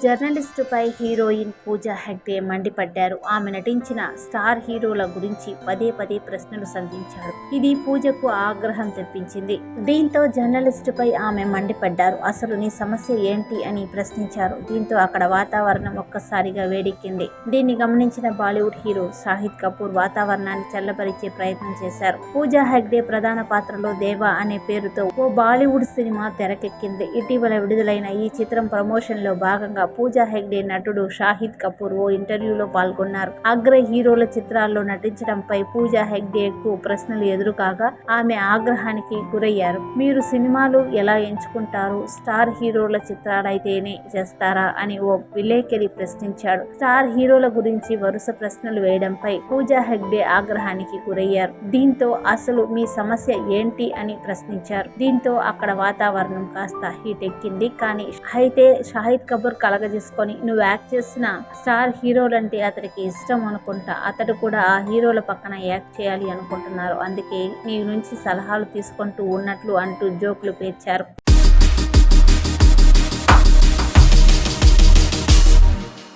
జర్నలిస్టుపై heroine Pooja Hegde మండిపడ్డారు. ఆమె నటించిన స్టార్ హీరోల గురించి పదే పదే ప్రశ్నలు సంధించారు. ఇది పూజకు ఆగ్రహం తెప్పించింది. దీంతో జర్నలిస్టుపై ఆమె మండిపడ్డారు. అసలు నీ సమస్య ఏంటి అని ప్రశ్నించారు. దీంతో అక్కడ వాతావరణం ఒక్కసారిగా వేడెక్కింది. దీన్ని గమనించిన బాలీవుడ్ హీరో షాహిద్ కపూర్ వాతావరణాన్ని చల్లబరిచే ప్రయత్నం చేశారు. పూజా హెగ్డే ప్రధాన పాత్రలో దేవా అనే పేరుతో ఓ బాలీవుడ్ సినిమా తెరకెక్కింది. ఇటీవల విడుదలైన ఈ చిత్రం ప్రమోషన్ లో భాగంగా పూజా హెగ్డే నటుడు షాహిద్ కపూర్ ఓ ఇంటర్వ్యూలో పాల్గొన్నారు. అగ్ర హీరోల చిత్రాల్లో నటించడంపై పూజా హెగ్డేకు ప్రశ్నలు ఎదురుకాగా ఆమె ఆగ్రహానికి గురయ్యారు. మీరు సినిమాలు ఎలా ఎంచుకుంటారు? స్టార్ హీరోల చిత్రాలైతేనే చేస్తారా అని ఓ విలేకరి ప్రశ్నించాడు. స్టార్ హీరోల గురించి వరుస ప్రశ్నలు వేయడంపై పూజా హెగ్డే ఆగ్రహానికి గురయ్యారు. దీంతో అసలు మీ సమస్య ఏంటి అని ప్రశ్నించారు. దీంతో అక్కడ వాతావరణం కాస్త హీట్ ఎక్కింది. కానీ అయితే షాహిద్ కపూర్ కలగజేసుకొని నువ్వు యాక్ట్ చేసిన స్టార్ హీరోలంటే అతడికి ఇష్టం అనుకుంటా. అతడు కూడా ఆ హీరోల పక్కన యాక్ట్ చేయాలి అనుకుంటున్నారు. అందుకే నీ నుంచి సలహాలు తీసుకుంటూ ఉన్నట్లు అంటూ జోకులు పేర్చారు.